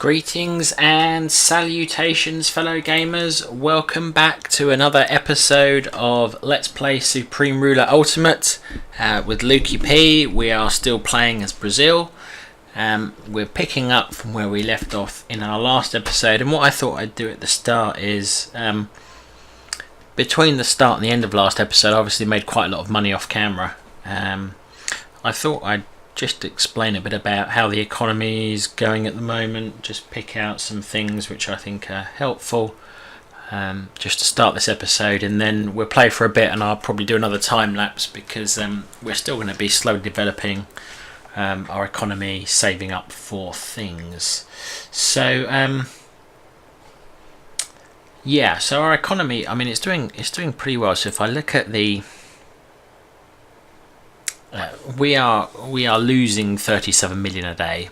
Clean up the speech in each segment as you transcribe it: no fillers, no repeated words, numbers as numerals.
Greetings and salutations, fellow gamers. Welcome back to another episode of Let's Play Supreme Ruler Ultimate with Lukey P. We are still playing as Brazil. We're picking up from where we left off in our last episode, and what I thought I'd do at the start is between the start and the end of last episode, I obviously made quite a lot of money off camera. I thought I'd just explain a bit about how the economy is going at the moment, just pick out some things which I think are helpful just to start this episode, and then we'll play for a bit and I'll probably do another time lapse because we're still going to be slowly developing our economy, saving up for things. So yeah, so our economy, I mean, it's doing pretty well. So if I look at the we are losing 37 million a day,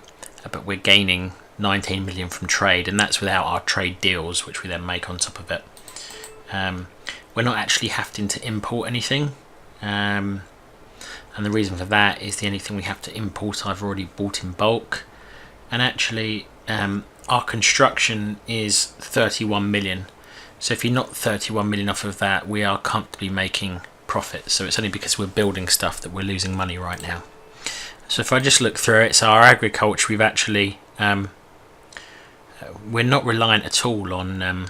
but we're gaining 19 million from trade, and that's without our trade deals, which we then make on top of it. We're not actually having to import anything, and the reason for that is the only thing we have to import I've already bought in bulk, and actually our construction is 31 million. So if you knock 31 million off of that, we are comfortably making profit. So it's only because we're building stuff that we're losing money right now. So if I just look through it, so our agriculture, we've actually we're not reliant at all on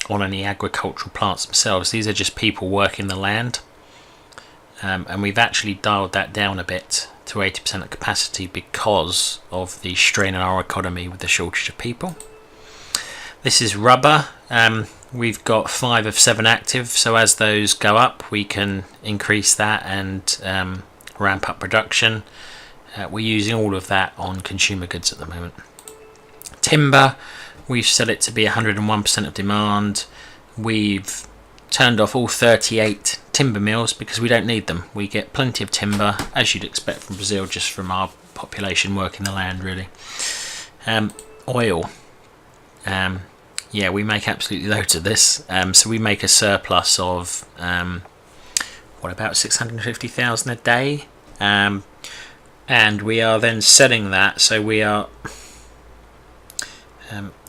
any agricultural plants themselves. These are just people working the land, and we've actually dialed that down a bit to 80% of capacity because of the strain on our economy with the shortage of people. This is rubber. We've got 5 of 7 active, so as those go up we can increase that and ramp up production. We're using all of that on consumer goods at the moment. Timber, we've set it to be 101% of demand. We've turned off all 38 timber mills because we don't need them. We get plenty of timber, as you'd expect from Brazil, just from our population working the land, really. Oil. Yeah, we make absolutely loads of this. So we make a surplus of what, about 650,000 a day, and we are then selling that. So we are,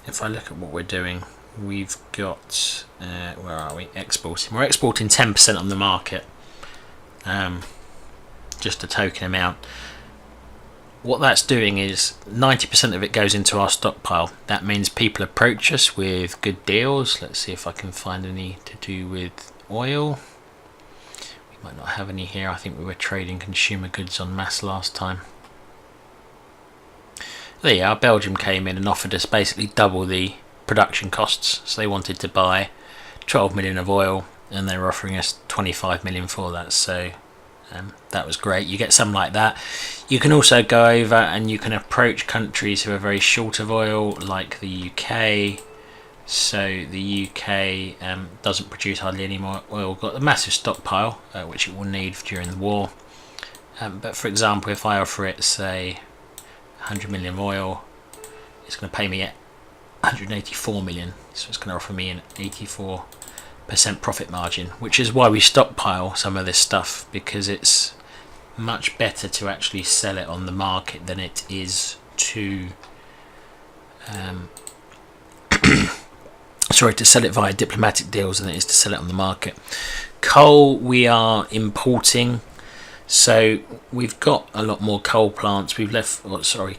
if I look at what we're doing, we've got where are we exporting? We're exporting 10% on the market, just a token amount. What that's doing is 90% of it goes into our stockpile. That means people approach us with good deals. Let's see if I can find any to do with oil. We might not have any here. I think we were trading consumer goods en masse last time. There you are. Belgium came in and offered us basically double the production costs. So they wanted to buy 12 million of oil and they were offering us 25 million for that. So that was great. You get some like that. You can also go over and you can approach countries who are very short of oil, like the UK. So the UK doesn't produce hardly any more oil. Got a massive stockpile, which it will need during the war. But for example, if I offer it, say, 100 million of oil, it's going to pay me 184 million. So it's going to offer me an 84% profit margin, which is why we stockpile some of this stuff, because it's much better to actually sell it on the market than it is to to sell it via diplomatic deals than it is to sell it on the market. Coal we are importing, so we've got a lot more coal plants. We've left,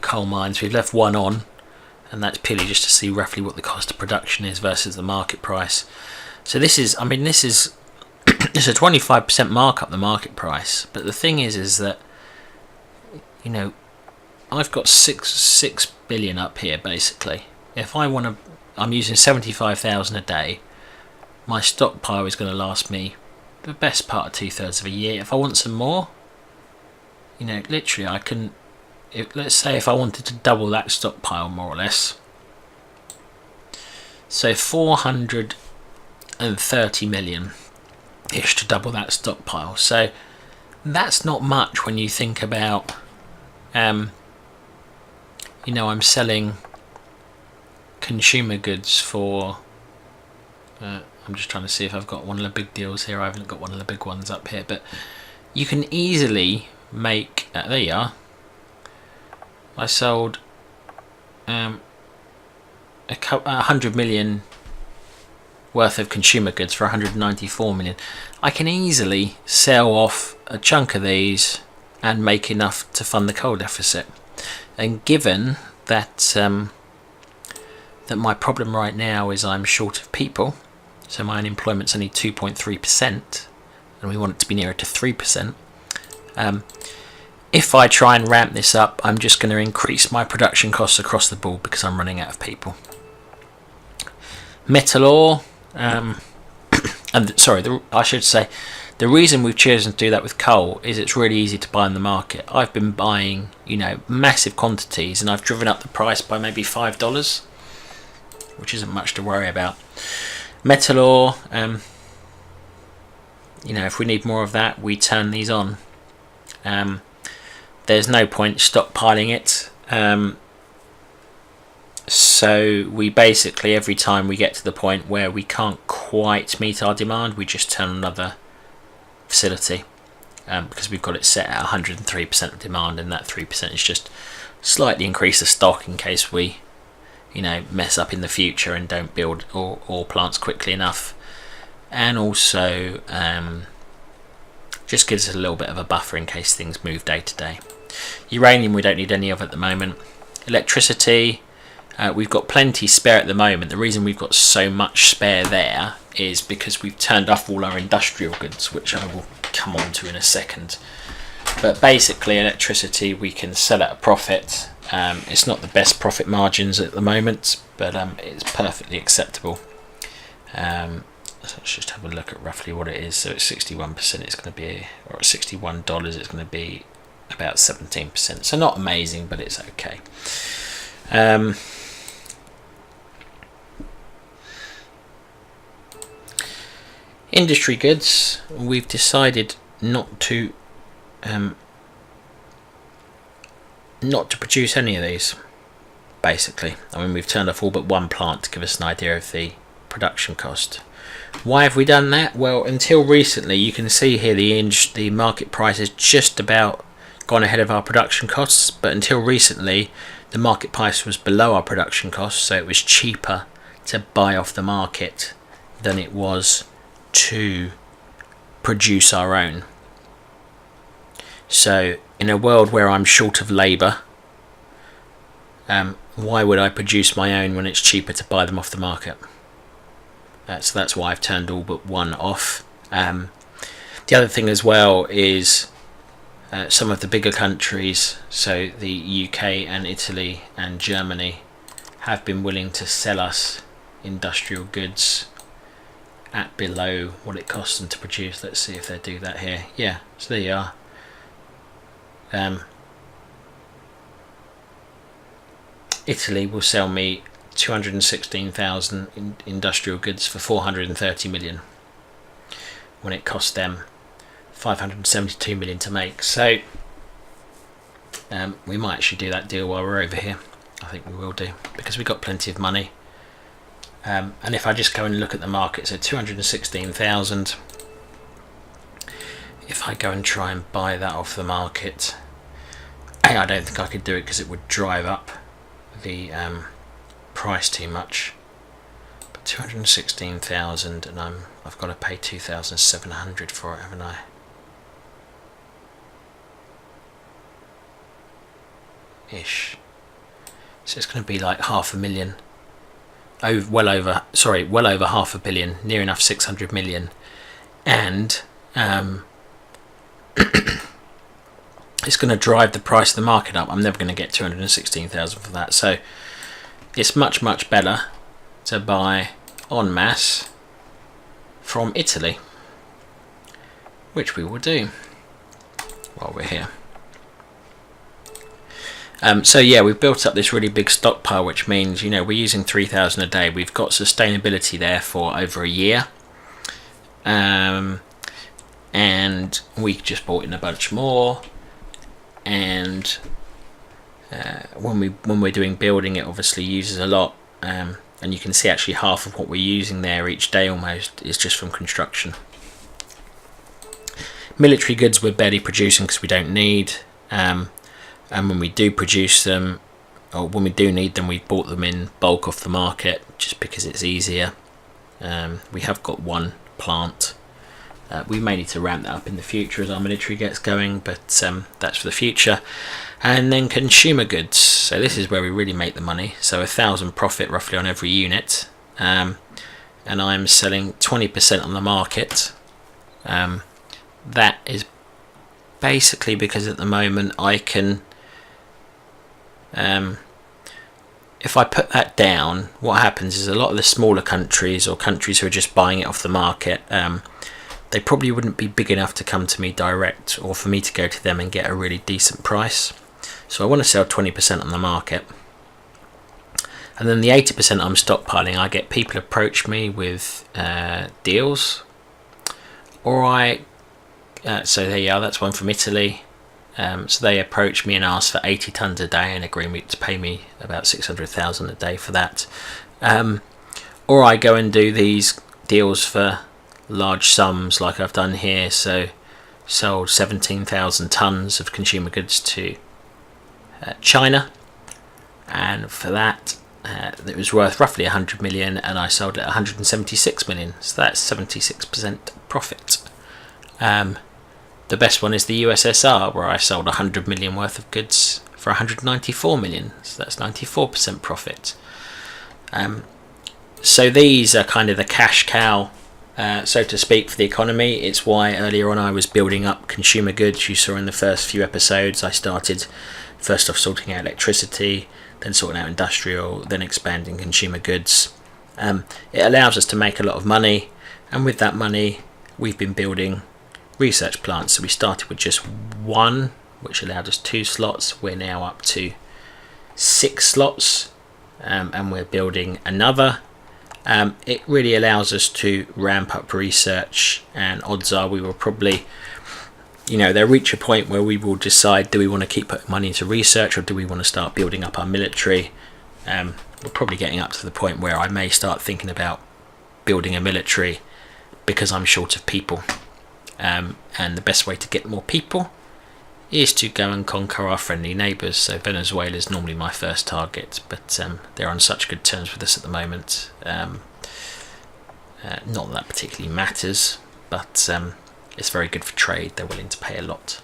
coal mines. We've left one on, and that's purely just to see roughly what the cost of production is versus the market price. So this is, I mean, this is it's a 25% markup the market price. But the thing is that, you know, I've got 6 billion up here basically. If I want to, I'm using 75,000 a day. My stockpile is going to last me the best part of 2/3 of a year. If I want some more, you know, literally I can. Let's say if I wanted to double that stockpile, more or less. So 430 million ish to double that stockpile. So that's not much when you think about you know, I'm selling consumer goods for I'm just trying to see if I've got one of the big deals here. I haven't got one of the big ones up here, but you can easily make there you are. I sold 100 million worth of consumer goods for 194 million. I can easily sell off a chunk of these and make enough to fund the coal deficit. And given that that my problem right now is I'm short of people, so my unemployment's only 2.3%, and we want it to be nearer to 3%. If I try and ramp this up, I'm just going to increase my production costs across the board because I'm running out of people. Metal ore, and sorry, I should say, the reason we've chosen to do that with coal is it's really easy to buy in the market. I've been buying, massive quantities, and I've driven up the price by maybe $5, which isn't much to worry about. Metal ore, if we need more of that, we turn these on. There's no point stockpiling it. So we basically, every time we get to the point where we can't quite meet our demand, we just turn another facility, because we've got it set at 103% of demand, and that 3% is just slightly increase the stock in case we mess up in the future and don't build ore plants quickly enough. And also just gives us a little bit of a buffer in case things move day to day. Uranium we don't need any of at the moment. Electricity, we've got plenty spare at the moment. The reason we've got so much spare there is because we've turned off all our industrial goods, which I will come on to in a second. But basically electricity we can sell at a profit. It's not the best profit margins at the moment, but it's perfectly acceptable. So let's just have a look at roughly what it is. So it's 61%, it's going to be, or at $61 it's going to be about 17%. So not amazing, but it's okay. Industry goods, we've decided not to produce any of these, basically. We've turned off all but one plant to give us an idea of the production cost. Why have we done that? Well, until recently, you can see here the market price has just about gone ahead of our production costs, but until recently the market price was below our production costs, so it was cheaper to buy off the market than it was to produce our own. So in a world where I'm short of labour, why would I produce my own when it's cheaper to buy them off the market? So that's why I've turned all but one off. The other thing as well is some of the bigger countries, so the UK and Italy and Germany, have been willing to sell us industrial goods at below what it costs them to produce. Let's see if they do that here. Yeah, so there you are. Italy will sell me 216,000 industrial goods for 430 million when it cost them 572 million to make. So we might actually do that deal while we're over here. I think we will do, because we've got plenty of money. And if I just go and look at the market, so 216,000, if I go and try and buy that off the market, I don't think I could do it because it would drive up the price too much. But 216,000, and I've got to pay 2,700 for it, haven't I? Ish. So it's going to be like 500,000. Well over half a billion, near enough 600 million, and it's going to drive the price of the market up. I'm never going to get 216,000 for that, so it's much better to buy en masse from Italy, which we will do while we're here. So yeah, we've built up this really big stockpile, which means we're using 3,000 a day. We've got sustainability there for over a year, and we just bought in a bunch more. And when we're doing building, it obviously uses a lot, and you can see actually half of what we're using there each day almost is just from construction. Military goods we're barely producing because we don't need. And when we do produce them, or when we do need them, we bought them in bulk off the market just because it's easier. We have got one plant. We may need to ramp that up in the future as our military gets going, but that's for the future. And then consumer goods. So this is where we really make the money. So 1,000 profit roughly on every unit. And I'm selling 20% on the market. That is basically because at the moment I can, if I put that down, what happens is a lot of the smaller countries or countries who are just buying it off the market, they probably wouldn't be big enough to come to me direct or for me to go to them and get a really decent price. So I want to sell 20% on the market. And then the 80% I'm stockpiling, I get people approach me with deals. Or so there you are, that's one from Italy. So they approach me and ask for 80 tons a day and agree to pay me about 600,000 a day for that. Or I go and do these deals for large sums like I've done here. So sold 17,000 tons of consumer goods to China, and for that it was worth roughly 100 million and I sold it at 176 million, so that's 76% profit. The best one is the USSR, where I sold 100 million worth of goods for 194 million, so that's 94% profit. So these are kind of the cash cow, so to speak, for the economy. It's why earlier on I was building up consumer goods. You saw in the first few episodes I started first off sorting out electricity, then sorting out industrial, then expanding consumer goods. It allows us to make a lot of money, and with that money we've been building research plants. So we started with just one, which allowed us 2 slots. We're now up to 6 slots, and we're building another. It really allows us to ramp up research, and odds are we will probably, they'll reach a point where we will decide, do we want to keep putting money into research or do we want to start building up our military? We're probably getting up to the point where I may start thinking about building a military because I'm short of people. And the best way to get more people is to go and conquer our friendly neighbours. So Venezuela is normally my first target, but they're on such good terms with us at the moment. Not that particularly matters, but it's very good for trade. They're willing to pay a lot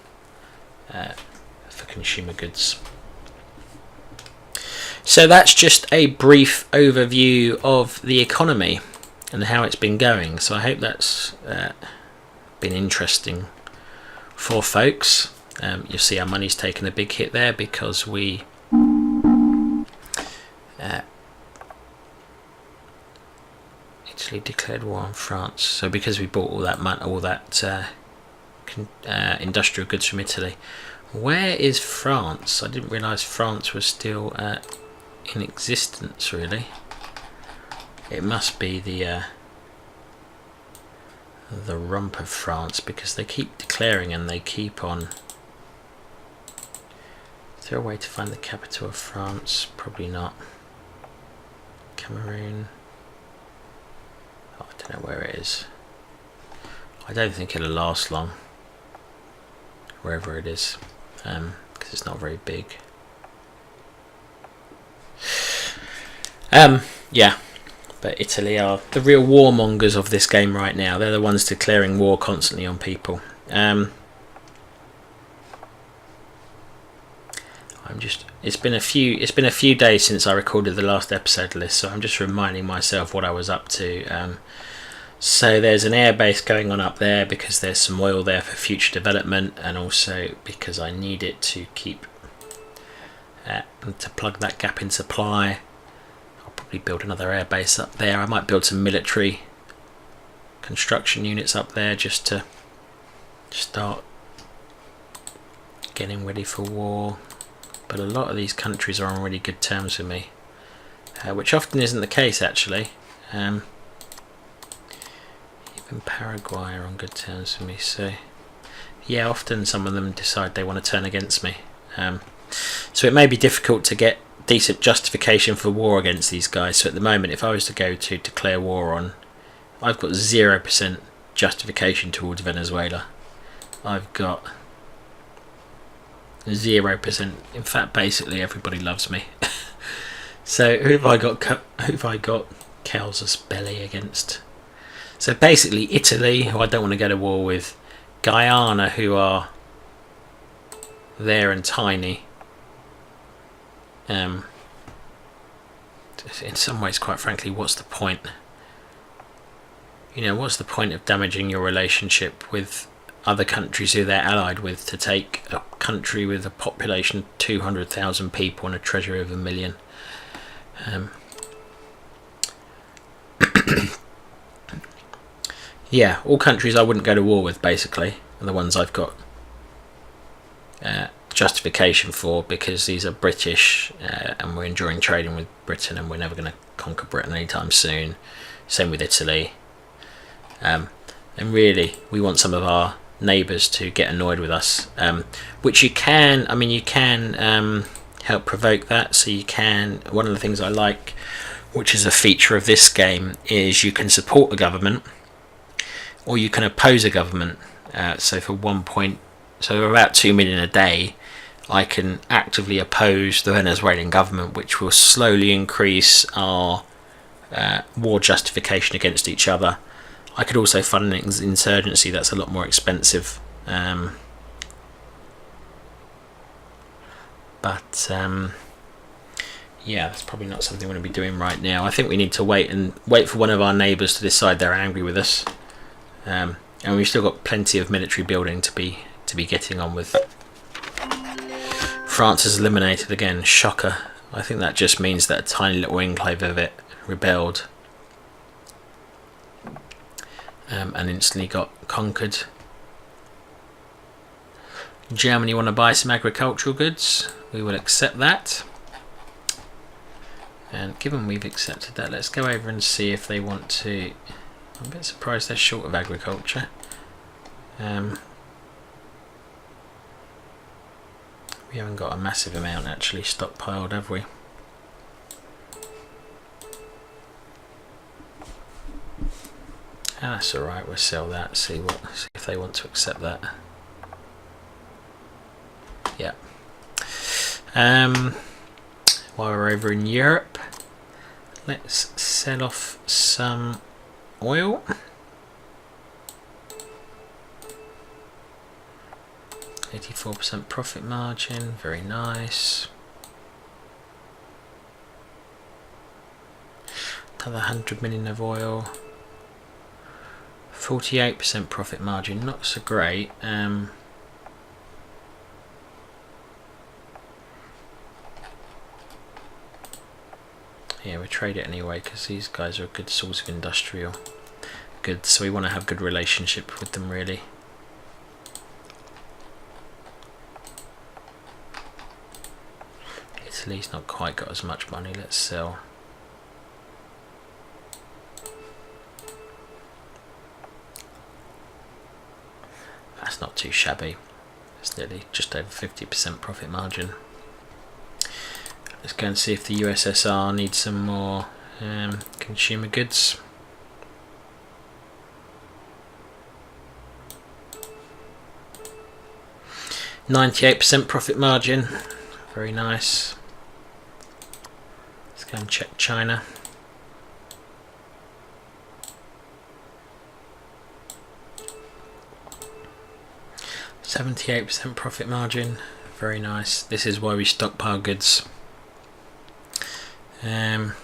for consumer goods. So that's just a brief overview of the economy and how it's been going. So I hope that's been interesting for folks. You'll see our money's taken a big hit there because we Italy declared war on France. So because we bought all that industrial goods from Italy. Where is France? I didn't realise France was still in existence, really. It must be the rump of France, because they keep declaring and they keep on. Is there a way to find the capital of France? Probably not. Cameroon. Oh, I don't know where it is. I don't think it'll last long, wherever it is, because it's not very big. Yeah, but Italy are the real warmongers of this game right now. They're the ones declaring war constantly on people. It's been a few days since I recorded the last episode list, so I'm just reminding myself what I was up to. So there's an airbase going on up there because there's some oil there for future development, and also because I need it to keep to plug that gap in supply. I'll probably build another airbase up there. I might build some military construction units up there just to start getting ready for war. But a lot of these countries are on really good terms with me, which often isn't the case, actually. Even Paraguay are on good terms with me, so yeah, often some of them decide they want to turn against me. So it may be difficult to get decent justification for war against these guys. So at the moment, if I was to go to declare war on, I've got 0% justification towards Venezuela. I've got 0%. In fact, basically everybody loves me. So who have I got? Casus Belli against? So basically Italy, who I don't want to go to war with, Guyana, who are there and tiny. In some ways, quite frankly, what's the point? You know, what's the point of damaging your relationship with other countries who they're allied with to take a country with a population of 200,000 people and a treasury of $1 million? Yeah, all countries I wouldn't go to war with, basically, are the ones I've got justification for, because these are British and we're enjoying trading with Britain, and we're never going to conquer Britain anytime soon. Same with Italy. And really, we want some of our neighbours to get annoyed with us, which you can. I mean, you can help provoke that. So you can. One of the things I like, which is a feature of this game, is you can support a government, or you can oppose a government. So for about 2 million a day, I can actively oppose the Venezuelan government, which will slowly increase our war justification against each other. I could also fund an insurgency. That's a lot more expensive, but yeah, that's probably not something we're going to be doing right now. I think we need to wait for one of our neighbours to decide they're angry with us, and we've still got plenty of military building to be getting on with. France is eliminated again. Shocker. I think that just means that a tiny little enclave of it rebelled. And instantly got conquered. Germany want to buy some agricultural goods. We will accept that. And given we've accepted that, let's go over and see if they want to. I'm a bit surprised they're short of agriculture. We haven't got a massive amount actually stockpiled, have we? That's alright, we'll sell that, see if they want to accept that. Yeah. While we're over in Europe, let's sell off some oil. %84 profit margin, very nice. Another 100 million of oil. 48% profit margin, not so great. Yeah, we trade it anyway because these guys are a good source of industrial goods, so we want to have good relationship with them really. Italy's not quite got as much money, let's sell. That's not too shabby. It's nearly just over 50% profit margin. Let's go and see if the USSR needs some more consumer goods. %98 profit margin, very nice. Let's go and check China. %78 profit margin, very nice. This is why we stockpile goods. The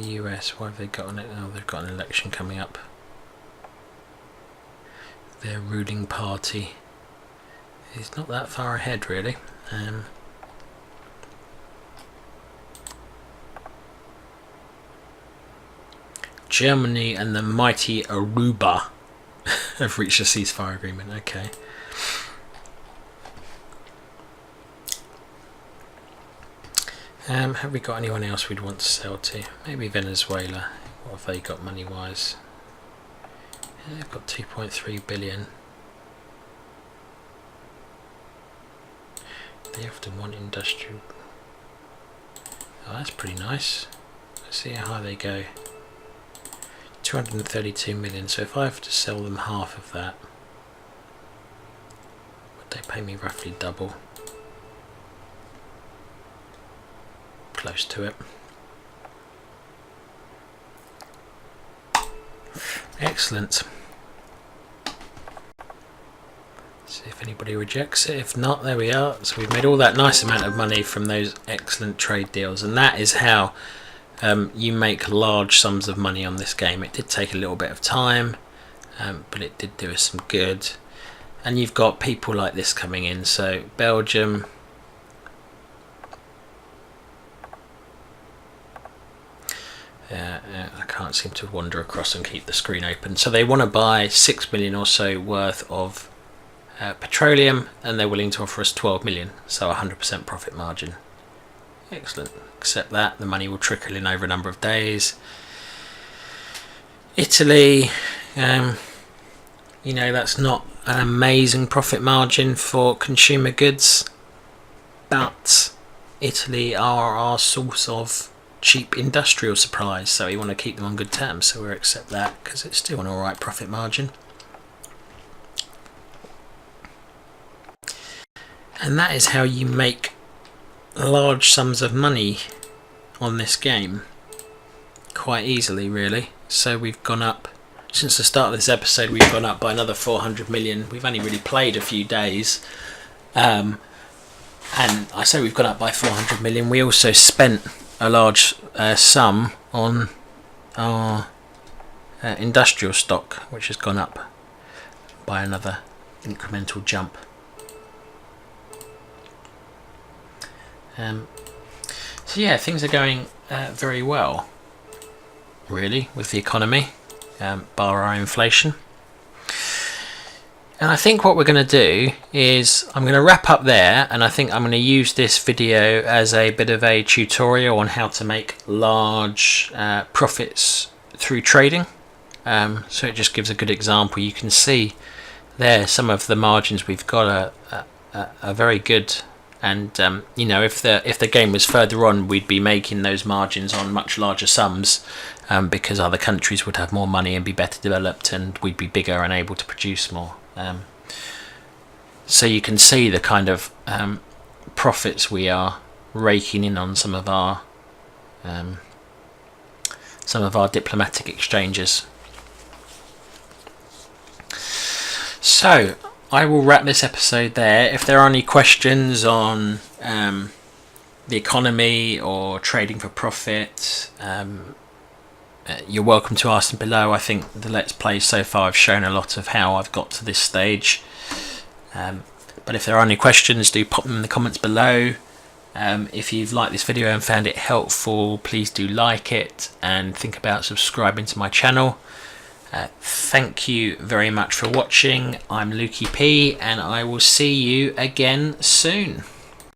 US, why have they got on it? Oh, they've got an election coming up. Their ruling party is not that far ahead, really. Germany and the mighty Aruba have reached a ceasefire agreement. Okay. Have we got anyone else we'd want to sell to? Maybe Venezuela. What have they got money wise? Yeah, they've got 2.3 billion. They often want industrial. Oh, that's pretty nice. Let's see how high they go. 232 million. So if I have to sell them half of that, would they pay me roughly double? close to it. Excellent. See if anybody rejects it. If not, there we are. So we've made all that nice amount of money from those excellent trade deals, and that is how you make large sums of money on this game. It did take a little bit of time, but it did do us some good. And you've got people like this coming in. So Belgium, I can't seem to wander across and keep the screen open. So they want to buy 6 million or so worth of petroleum, and they're willing to offer us 12 million, so 100% profit margin. Excellent. Accept that. The money will trickle in over a number of days. Italy, you know, that's not an amazing profit margin for consumer goods, but Italy are our source of cheap industrial supplies, so we want to keep them on good terms, so we'll accept that because it's still an alright profit margin. And that is how you make large sums of money on this game, quite easily really. So we've gone up, since the start of this episode, we've gone up by another 400 million. We've only really played a few days, and I say we've gone up by 400 million. We also spent a large sum on our industrial stock, which has gone up by another incremental jump. So yeah, things are going very well, really, with the economy, bar our inflation. And I think what we're going to do is I'm going to wrap up there, and I think I'm going to use this video as a bit of a tutorial on how to make large profits through trading. So it just gives a good example. You can see there some of the margins we've got are very good, and you know, if the game was further on, we'd be making those margins on much larger sums, because other countries would have more money and be better developed, and we'd be bigger and able to produce more. So you can see the kind of profits we are raking in on some of our diplomatic exchanges. So I will wrap this episode there. If there are any questions on the economy or trading for profit, you're welcome to ask them below. I think the Let's Plays so far have shown a lot of how I've got to this stage. But if there are any questions, do pop them in the comments below. If you've liked this video and found it helpful, please do like it and think about subscribing to my channel. Thank you very much for watching. I'm Lukey P, and I will see you again soon.